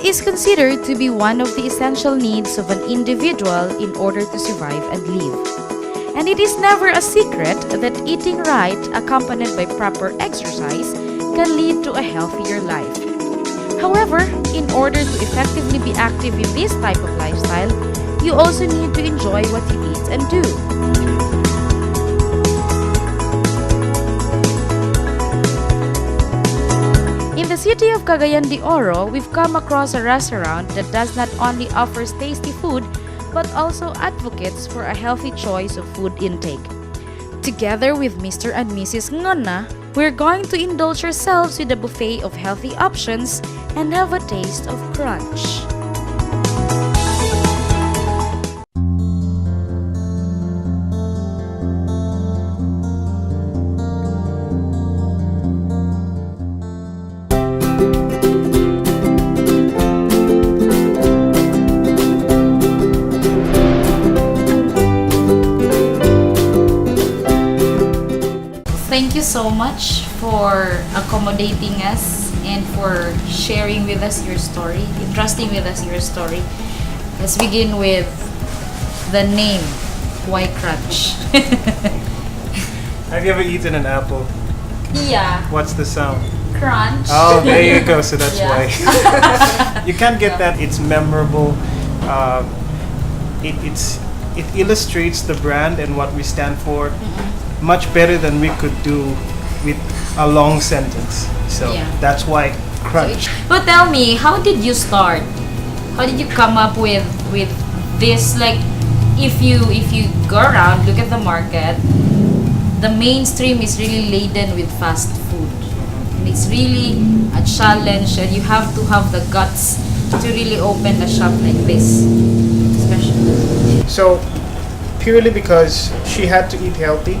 is considered to be one of the essential needs of an individual in order to survive and live. And it is never a secret that eating right, accompanied by proper exercise, can lead to a healthier life. However, in order to effectively be active in this type of lifestyle, you also need to enjoy what you eat and do. In the city of Cagayan de Oro, we've come across a restaurant that does not only offers tasty food, but also advocates for a healthy choice of food intake. Together with Mr. and Mrs. Ngona, we're going to indulge ourselves with a buffet of healthy options and have a taste of crunch. Thank you so much for accommodating us and for sharing with us your story, entrusting with us your story. Let's begin with the name, why crunch? Have you ever eaten an apple? Yeah. What's the sound? Crunch. Oh, there you go. So that's Yeah. why. You can't get that. It's memorable. It illustrates the brand and what we stand for much better than we could do with a long sentence. So Yeah. that's why crunch. But tell me, how did you start? How did you come up with this? Like, if you go around, look at the market, the mainstream is really laden with fast food. And it's really a challenge, and you have to have the guts to really open a shop like this, especially. So purely because she had to eat healthy,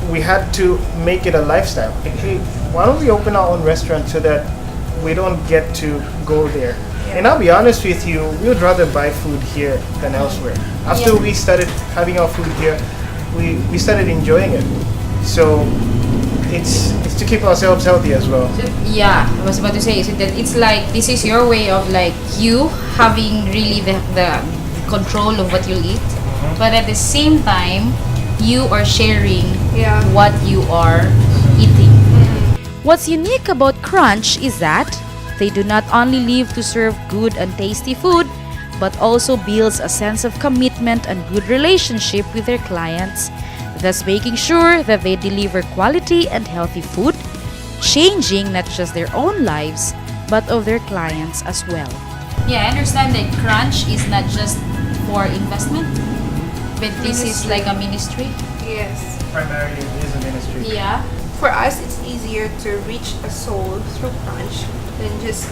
we had to make it a lifestyle. Like, hey, why don't we open our own restaurant so that we don't get to go there? And I'll be honest with you, we would rather buy food here than elsewhere. After we started having our food here, we started enjoying it. So it's to keep ourselves healthy as well. Yeah, I was about to say, so that it's like this is your way of like you having really the control of what you eat, but at the same time you are sharing what you are eating. What's unique about Crunch is that they do not only live to serve good and tasty food, but also builds a sense of commitment and good relationship with their clients, thus making sure that they deliver quality and healthy food, changing not just their own lives, but of their clients as well. Yeah, I understand that Crunch is not just for investment, but this is like a ministry. Yes. Primarily it is a ministry. Yeah. For us, it's easier to reach a soul through Crunch than just,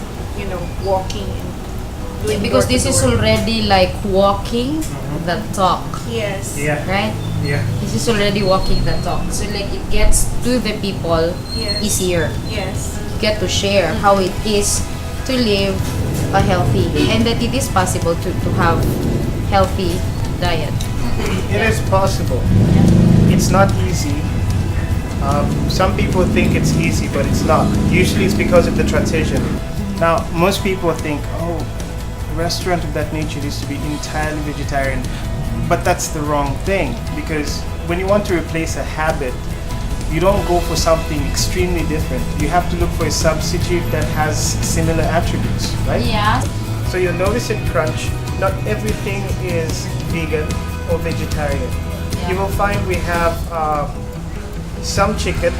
walking and doing Because this is door-to-door. already like walking the talk, Yes. Yeah. right? Yeah. This is already walking the talk. So like it gets to the people Yes. easier. Yes. You get to share how it is to live a healthy and that it is possible to have healthy diet. It is possible. It's not easy. Some people think it's easy, but it's not. Usually it's because of the transition. Now, most people think, oh, a restaurant of that nature needs to be entirely vegetarian. But that's the wrong thing, because when you want to replace a habit, you don't go for something extremely different. You have to look for a substitute that has similar attributes, right? Yeah. So you'll notice in Crunch, not everything is vegan or vegetarian. Yeah. You will find we have some chicken,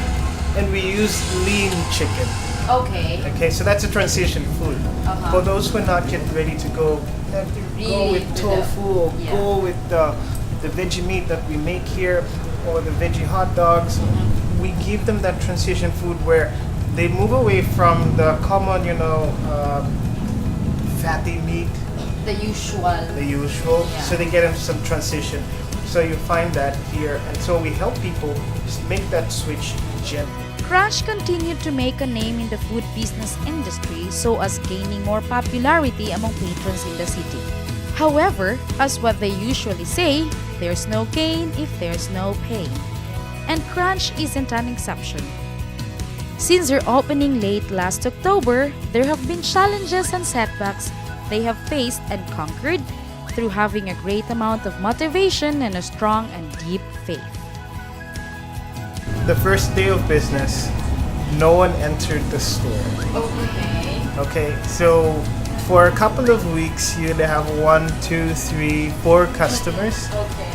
and we use lean chicken. Okay. Okay, so that's a transition food. For those who are not yet ready to go Really with to tofu, or yeah. go with the veggie meat that we make here, or the veggie hot dogs. We give them that transition food where they move away from the common, fatty meat, The usual. Yeah. So they get into some transition. So you find that here, and so we help people just make that switch gently. Crunch continued to make a name in the food business industry, so as gaining more popularity among patrons in the city. However, as what they usually say, there's no gain if there's no pain. And Crunch isn't an exception. Since their opening late last October, there have been challenges and setbacks they have faced and conquered through having a great amount of motivation and a strong and deep faith. The first day of business, no one entered the store. Okay. Okay, so for a couple of weeks, you'd have 1, 2, 3, 4 customers. Okay.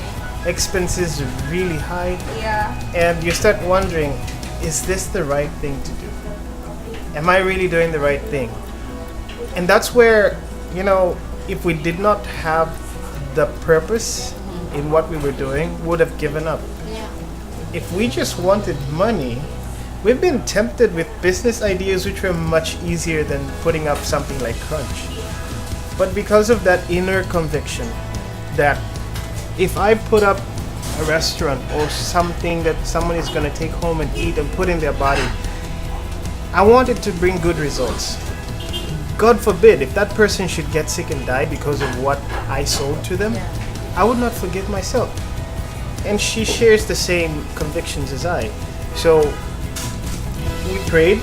Expenses really high, Yeah. and you start wondering, is this the right thing to do? Am I really doing the right thing? And that's where, if we did not have the purpose in what we were doing, would have given up. Yeah. If we just wanted money, we've been tempted with business ideas which were much easier than putting up something like Crunch. But because of that inner conviction that if I put up a restaurant or something that someone is going to take home and eat and put in their body, I want it to bring good results. God forbid, if that person should get sick and die because of what I sold to them, I would not forgive myself. And she shares the same convictions as I. So we prayed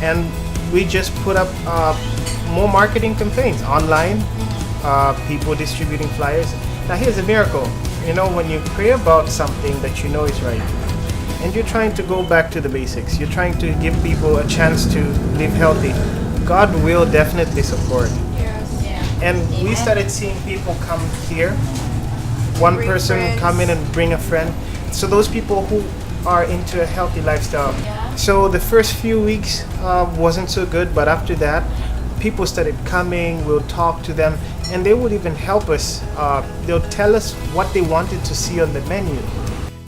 and we just put up more marketing campaigns online, people distributing flyers. Now here's a miracle. When you pray about something that you know is right, and you're trying to go back to the basics, you're trying to give people a chance to live healthy, God will definitely support. Yes. Yeah. And we started seeing people come here. One Bring person friends. come in and bring a friend. So those people who are into a healthy lifestyle. Yeah. So the first few weeks wasn't so good, but after that, people started coming. We'll talk to them, and they would even help us. They'll tell us what they wanted to see on the menu.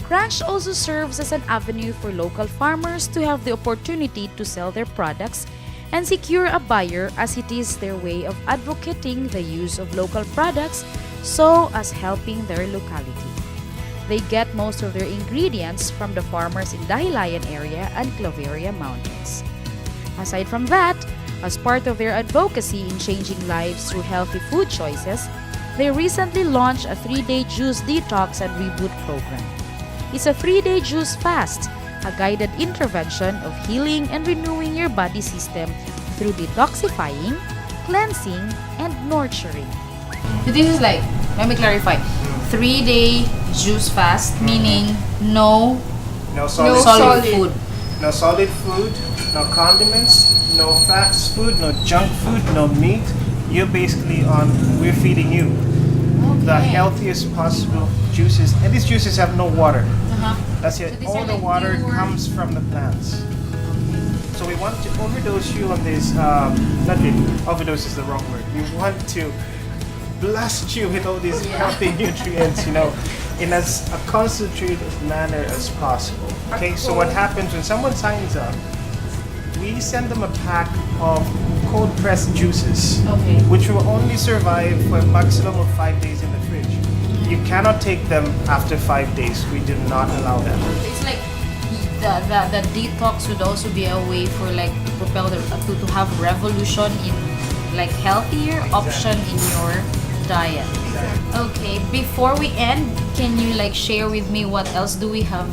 Crunch also serves as an avenue for local farmers to have the opportunity to sell their products and secure a buyer, as it is their way of advocating the use of local products so as helping their locality. They get most of their ingredients from the farmers in Dahilayan area and Claveria Mountains. Aside from that, as part of their advocacy in changing lives through healthy food choices, they recently launched a 3-day juice detox and reboot program. It's a 3-day juice fast, a guided intervention of healing and renewing your body system through detoxifying, cleansing, and nurturing. This is like, let me clarify, 3-day juice fast, meaning no No solid, solid food. no solid food, no condiments, no fast food, no junk food, no meat. We're feeding you the healthiest possible juices. And these juices have no water. That's it. So these All are the like water pure- comes from the plants. So we want to overdose you on this, not really, overdose is the wrong word. We want to blast you with all these healthy nutrients, in as a concentrated manner as possible. Okay, so what happens when someone signs up, we send them a pack of cold pressed juices, Okay. which will only survive for a maximum of 5 days in the fridge. You cannot take them after 5 days. We do not allow that. It's like the detox would also be a way for like to propel to have revolution in like healthier option in your diet. Okay, before we end, can you like share with me what else do we have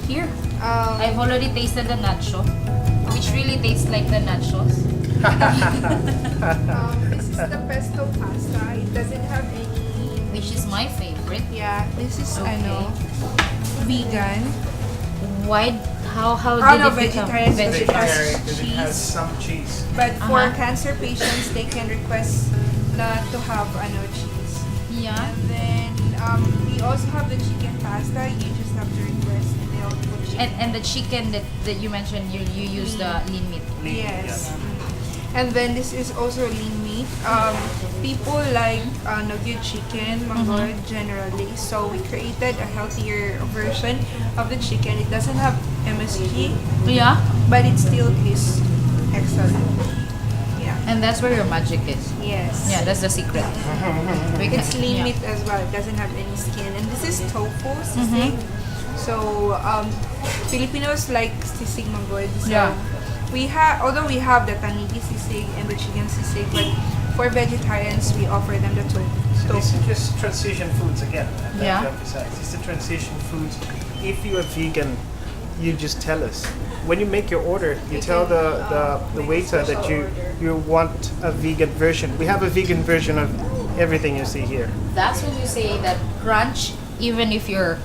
here? I've already tasted the nacho, which really tastes like the nachos. This is the pesto pasta. It doesn't have any. Which is my favorite. Yeah, this is Okay. vegan. Why? How Oh, did no, it become vegetarian, vegetarian? Because it has some cheese. But for Uh-huh. cancer patients, they can request not to have cheese. Yeah. And then we also have the chicken pasta. You just have to request, and they'll put chicken. And the chicken that you mentioned, you use the lean meat. Yes. And then this is also lean meat. People like good chicken, mangold generally. So we created a healthier version of the chicken. It doesn't have MSG, Yeah. but it still is excellent. Yeah. And that's where your magic is. Yes. Yeah, that's the secret. We can- It's lean yeah. meat as well. It doesn't have any skin. And this is tofu sisig. So Filipinos like sisig mangold. So Yeah. although we have the tanigi sisig and the chicken sisig, but for vegetarians we offer them the So tofu. these are just transition foods again. I'd like Yeah. to emphasize. These are transition foods. If you are vegan, you just tell us. when you make your order, you tell the waiter that you want a vegan version. We have a vegan version of everything you see here. That's when you say that crunch, even if you're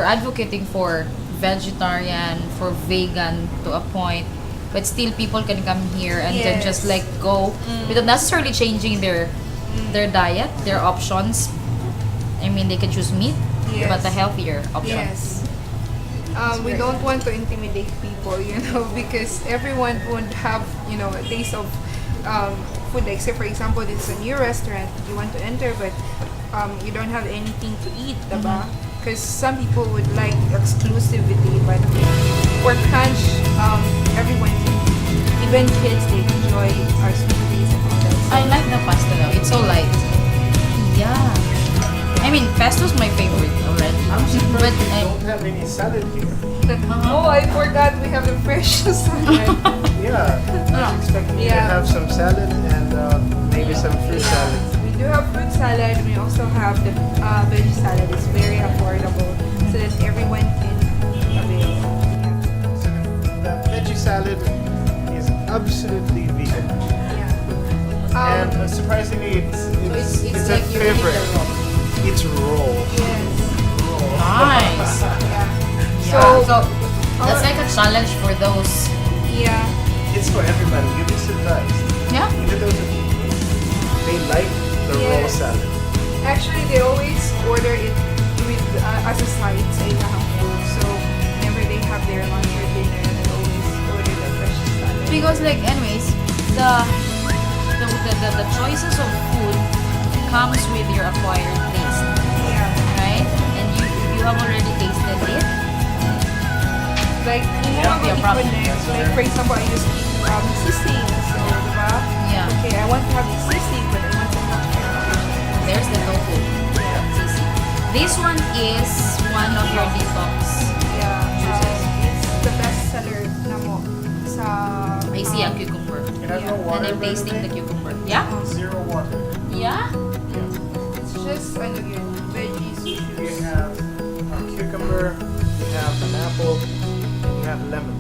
advocating for vegetarian, for vegan to a point, but still people can come here and can just like go without necessarily changing their diet, their options. I mean, they can choose meat, but a healthier option. Yes. We don't want to intimidate people, because everyone would have, a taste of food. Like, say, for example, this is a new restaurant you want to enter, but you don't have anything to eat, diba? Because some people would like exclusivity, but for crunch, everyone, even kids, they enjoy our sweet taste and all that. I like the pasta though. It's so light. Yeah. I mean, pesto's my favorite already. I'm surprised But we don't have any salad here. Oh, I forgot we have the fresh salad. Yeah, I was expecting to have some salad and maybe some fruit salad. We do have fruit salad. We also have the veggie salad. It's very affordable, so that everyone can avail. So the veggie salad is absolutely vegan. Yeah. And surprisingly, it's a like you really favorite. love. It's raw. Yes. Nice. Yeah. So that's like a challenge for those. Yeah. It's for everybody. You'll be surprised. Yeah. Even those of they like the raw Yes. salad. Actually, they always order it with as a side sa ilang food. So whenever they have their lunch or dinner, they always order the fresh salad. Because like anyways, the choices of food comes with your acquired taste, Yeah. right? And you have already tasted it. Like, Won't be a problem. Like, for example, I used to eat sisig. So, diba? Yeah. Okay, I want to have the sisig, but I want to have There's the tofu. Sisi. This one is one of your detox. It's the best seller na mo sa... I see a cucumber. It has no And water. I'm tasting the cucumber. Yeah? Zero water. Yeah? It's just, yun, veggies, You juice. have a cucumber, you have an apple, and you have lemon.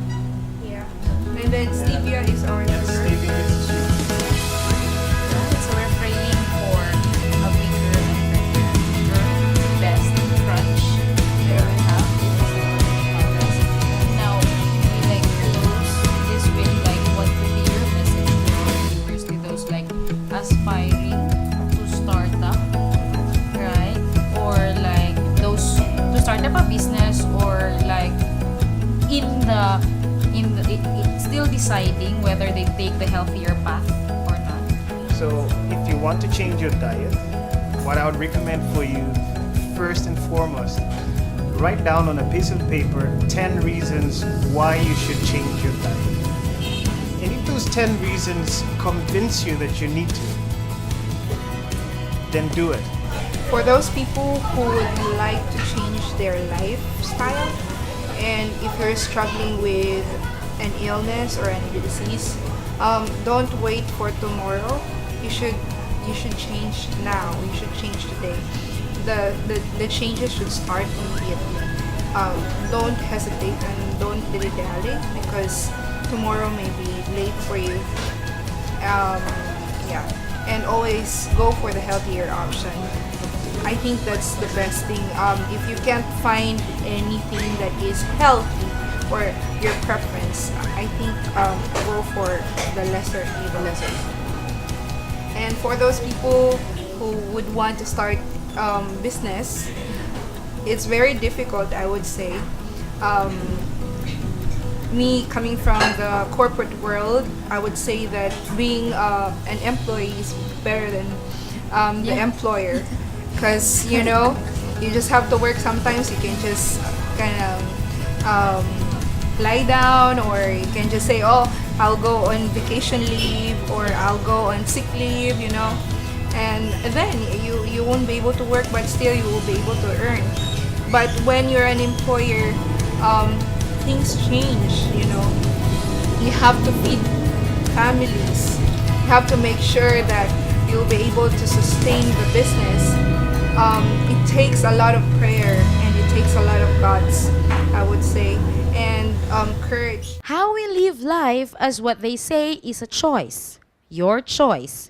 Yeah. And then stevia is our And sugar. stevia is sweet. So we're praying for a bigger and better, best crunch that we have. Now, we like close this with like what would be your message to our viewers, to those like aspiring to start up, right? Or like those to start up a business, or like it's still deciding whether they take the healthier path or not. So if you want to change your diet, what I would recommend for you, first and foremost, write down on a piece of paper 10 reasons why you should change your diet. And if those 10 reasons convince you that you need to, then do it. For those people who would like to change their lifestyle, and if you're struggling with an illness or any disease, don't wait for tomorrow. You should change now. You should change today. The changes should start immediately. Don't hesitate and don't dilly-dally, because tomorrow may be late for you. And always go for the healthier option. I think that's the best thing. If you can't find anything that is healthy or your preference, I think go for the lesser evil. And for those people who would want to start business, it's very difficult, I would say. Me coming from the corporate world, I would say that being an employee is better than the employer, because you just have to work. Sometimes you can just kind of lie down, or you can just say, oh, I'll go on vacation leave, or I'll go on sick leave, and then you won't be able to work, but still you will be able to earn. But when you're an employer, things change. You have to feed families. You have to make sure that you'll be able to sustain the business. It takes a lot of prayer, and it takes a lot of guts, I would say. And courage. How we live life, as what they say, is a choice. Your choice.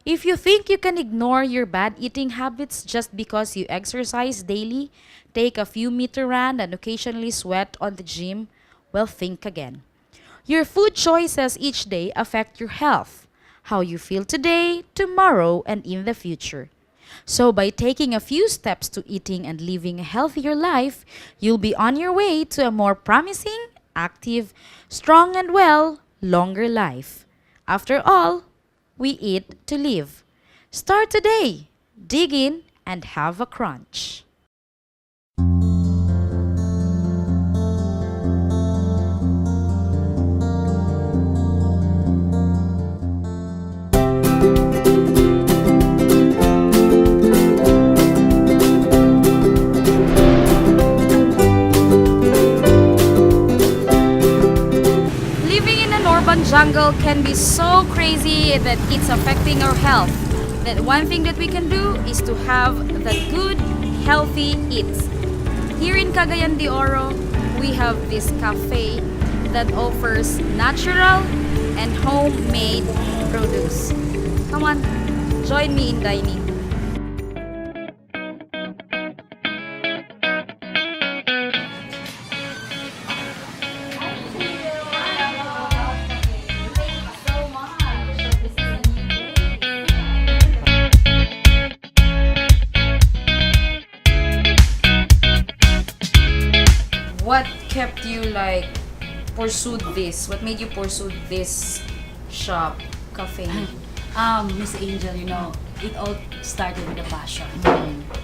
If you think you can ignore your bad eating habits just because you exercise daily, take a few meter run and occasionally sweat on the gym, well, think again. Your food choices each day affect your health, how you feel today, tomorrow, and in the future. So by taking a few steps to eating and living a healthier life, you'll be on your way to a more promising, active, strong and well, longer life. After all, we eat to live. Start today. Dig in and have a crunch. Living in an urban jungle can be so crazy that it's affecting our health. That one thing that we can do is to have the good, healthy eats. Here in Cagayan de Oro, we have this cafe that offers natural and homemade produce. Come on, join me in dining. What kept you pursued this? What made you pursue this shop, cafe? Miss Angel, it all started with a passion.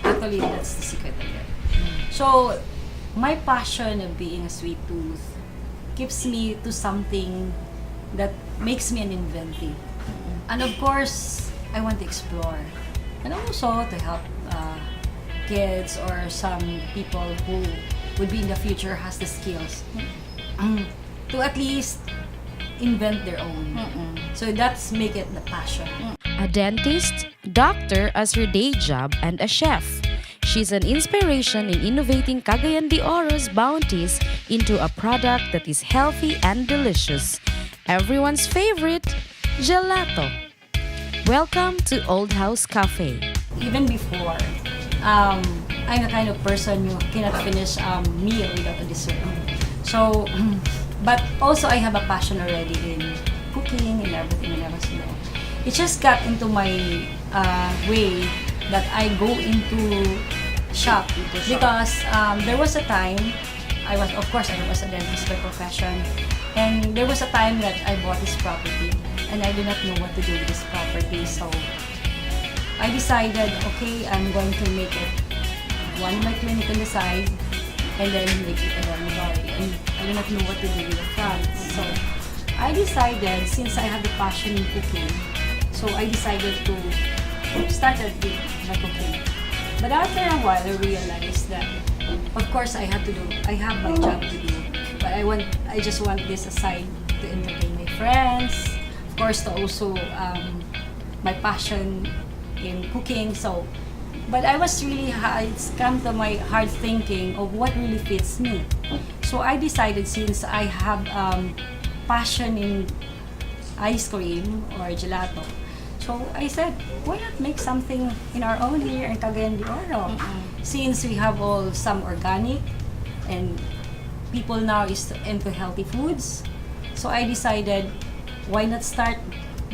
Actually, that's the secret of it. So, my passion of being a sweet tooth keeps me to something that makes me an inventive. And of course, I want to explore. And also to help kids or some people who would be in the future has the skills to at least invent their own. So that's make it the passion. A dentist, doctor as her day job, and a chef. She's an inspiration in innovating Cagayan de Oro's bounties into a product that is healthy and delicious. Everyone's favorite, gelato. Welcome to Old House Cafe. Even before, I'm the kind of person who cannot finish a meal without a dessert. So, but also I have a passion already in cooking and everything and everything. It just got into my way that I go into shop because there was a time I was a dentist by profession, and there was a time that I bought this property and I did not know what to do with this property. So I decided, okay, I'm going to make it one my clinic on the side and then make it a laboratory. And I do not know what to do with the front. So I decided, since I have the passion in cooking, so I decided to start with my cooking. But after a while, I realized that, of course, I have my job to do. But I just want this aside to entertain my friends. Of course, to also my passion in cooking. So, but I was really, it's come to my heart thinking of what really fits me. So I decided, since I have passion in ice cream or gelato, so I said, why not make something in our own here in Cagayan de Oro? Since we have all some organic and people now is into healthy foods. So I decided, why not start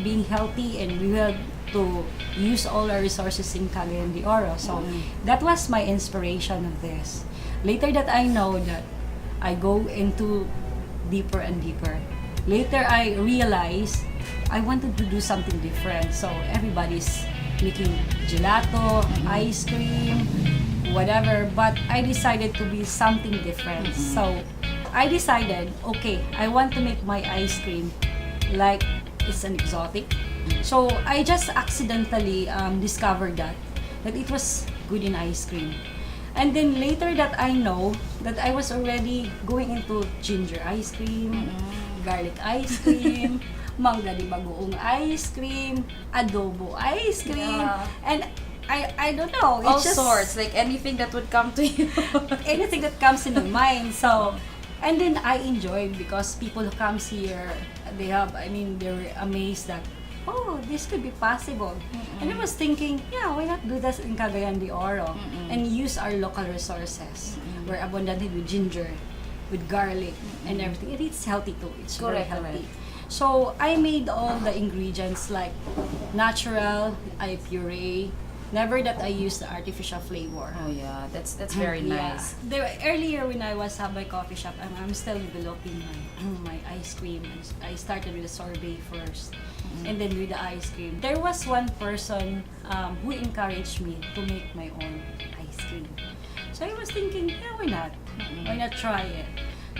being healthy, and we will to use all our resources in Cagayan de Oro. So that was my inspiration of this. Later that I know that I go into deeper and deeper. Later I realized I wanted to do something different. So everybody's making gelato, ice cream, whatever. But I decided to be something different. So I decided, okay, I want to make my ice cream like it's an exotic. So I just accidentally discovered that it was good in ice cream. And then later that I know that I was already going into ginger ice cream, garlic ice cream, mangga di bagoong ice cream, adobo ice cream, and I don't know. All sorts, like anything that would come to you. Anything that comes in my mind. So And then I enjoyed because people who comes here, they're amazed that, oh, this could be possible. And I was thinking, yeah, why not do this in Cagayan de Oro and use our local resources. We're abundant with ginger, with garlic, and everything. And it's healthy too. It's very healthy. So I made all the ingredients like natural, I puree. Never that I use the artificial flavor. Oh yeah, that's very nice. Earlier when I was at my coffee shop, I'm still developing my ice cream. I started with a sorbet first, and then with the ice cream. There was one person who encouraged me to make my own ice cream. So I was thinking, yeah, why not? Why not try it?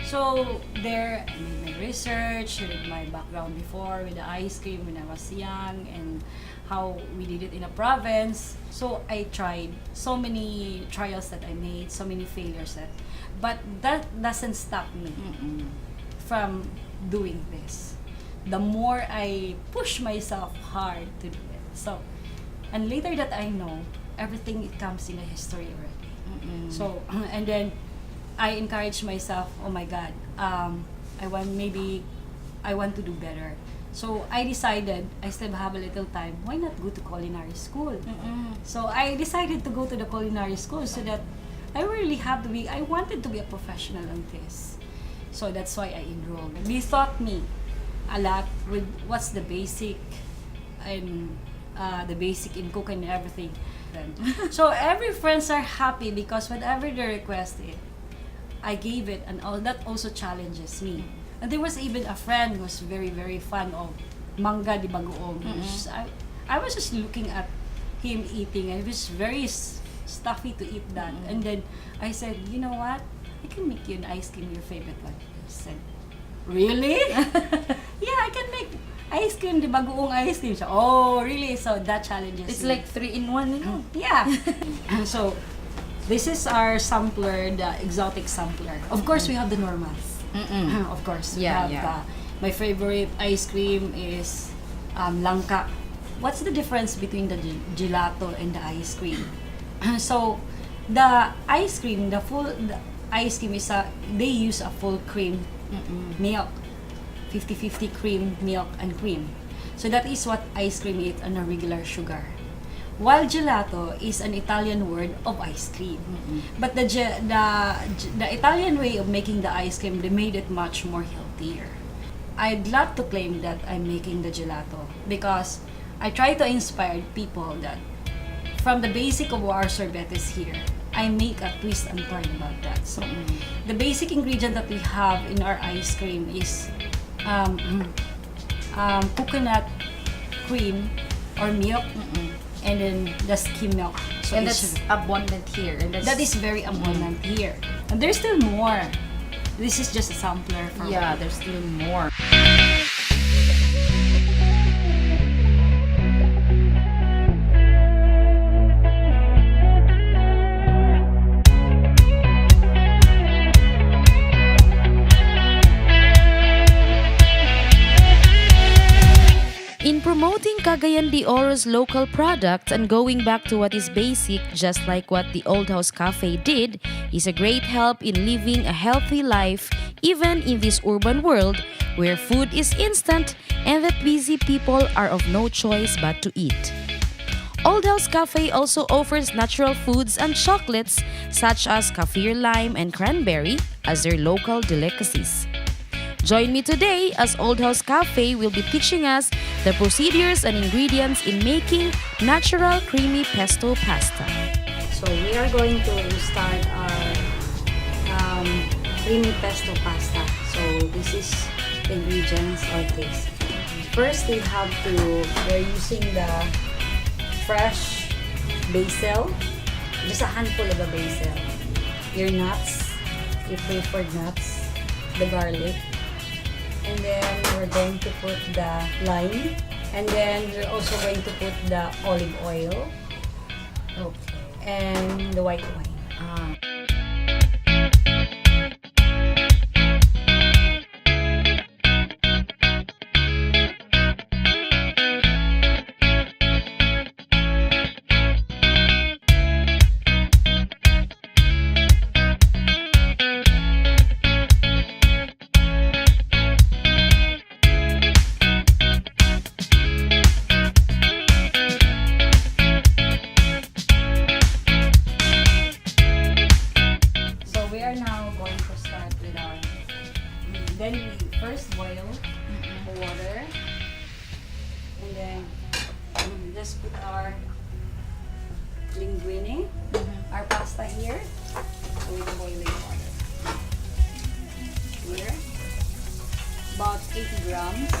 So there, I made my research, read my background before with the ice cream when I was young, and how we did it in a province. So I tried so many trials that I made, so many failures but that doesn't stop me from doing this. The more I push myself hard to do it. So, and later that I know, everything it comes in a history already. So, and then I encourage myself, oh my God, I want to do better. So I decided, I still have a little time, why not go to culinary school? So I decided to go to the culinary school so that I really have to be, I wanted to be a professional on this. So that's why I enrolled. They taught me a lot with what's the basic and the basic in cooking and everything. So every friends are happy because whatever they requested, I gave it, and all that also challenges me. And there was even a friend who was very, very fan of manga di bagoong. I was just looking at him eating, and it was very stuffy to eat that. And then I said, you know what? I can make you an ice cream, your favorite one. He said, really? Yeah, I can make ice cream, di bagoong ice cream. So, oh, really? So that challenges It's me. like 3-in-1, you know? Yeah. So this is our sampler, the exotic sampler. Of course, we have the normals. Of course, we have my favorite ice cream is langka. What's the difference between the gelato and the ice cream? So the ice cream, the ice cream is they use a full cream milk, 50-50 cream, milk, and cream. So that is what ice cream is on a regular sugar. While gelato is an Italian word of ice cream. But the Italian way of making the ice cream, they made it much more healthier. I'd love to claim that I'm making the gelato because I try to inspire people that from the basic of our sorbetes here, I make a twist and turn about that. So the basic ingredient that we have in our ice cream is coconut cream or milk, and then the skim milk. So And that's abundant here. And that is very abundant here. And there's still more. This is just a sampler. Yeah, there's still more. In promoting Cagayan de Oro's local products and going back to what is basic, just like what the Old House Cafe did, is a great help in living a healthy life, even in this urban world where food is instant and that busy people are of no choice but to eat. Old House Cafe also offers natural foods and chocolates such as kaffir lime and cranberry as their local delicacies. Join me today as Old House Cafe will be teaching us the procedures and ingredients in making natural creamy pesto pasta. So we are going to start our creamy pesto pasta. So this is the ingredients of this. First, we're using the fresh basil, just a handful of the basil. Your nuts, your preferred nuts, the garlic. And then we're going to put the lime. And then we're also going to put the olive oil. Okay. And the white wine. first boil the water, and then just put our linguine, our pasta here, with boiling water. Here, about 80 grams.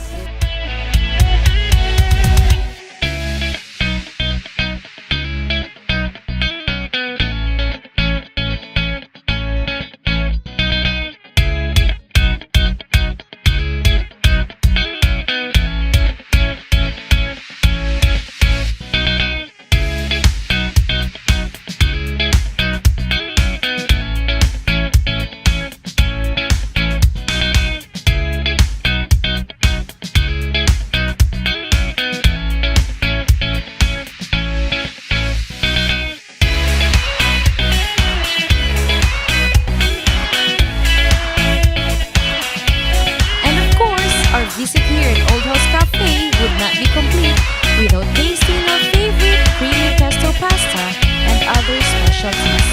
Visit here in Old House Cafe would not be complete without tasting our favorite creamy pesto pasta and other specialties.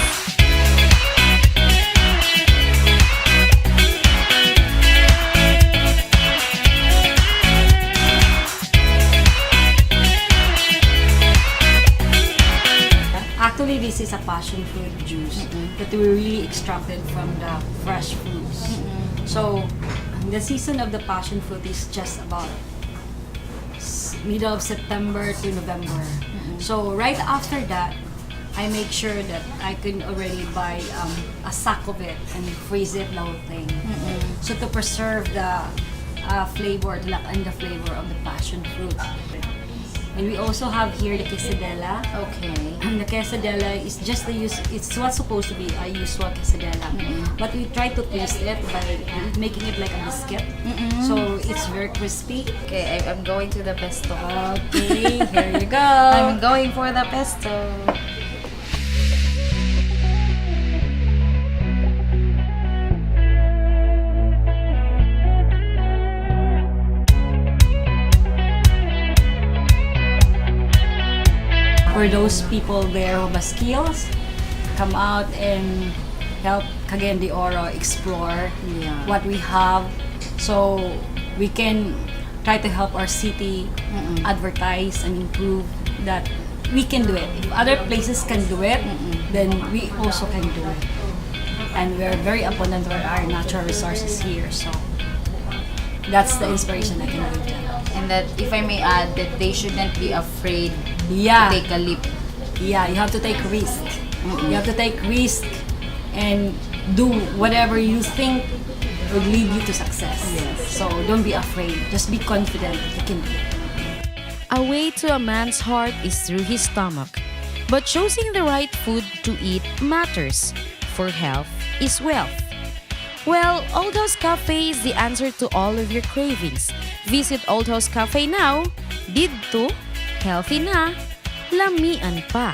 Actually, this is a passion fruit juice that we really extracted from the fresh fruits. So, the season of the passion fruit is just about middle of September to November. So, right after that, I make sure that I can already buy a sack of it and freeze it, the whole thing. So, to preserve the flavor and the flavor of the passion fruit. And we also have here the quesadilla. Okay. And the quesadilla is just it's what's supposed to be a usual quesadilla. But we try to twist it by making it like a biscuit. So it's very crispy. Okay, I'm going to the pesto. Okay, here you go. I'm going for the pesto. For those people there who have skills, come out and help Cagayan de Oro explore what we have, so we can try to help our city advertise and improve that we can do it. If other places can do it, then we also can do it. And we're very abundant with our natural resources here, so that's the inspiration I can give them. And that, if I may add, that they shouldn't be afraid Yeah. to take a leap. Yeah, you have to take risk. You have to take risk and do whatever you think would lead you to success. Yes. So don't be afraid. Just be confident you can do it. A way to a man's heart is through his stomach. But choosing the right food to eat matters, for health is wealth. Well, Old House Cafe is the answer to all of your cravings. Visit Old House Cafe now. Didto, healthy na, lamian pa.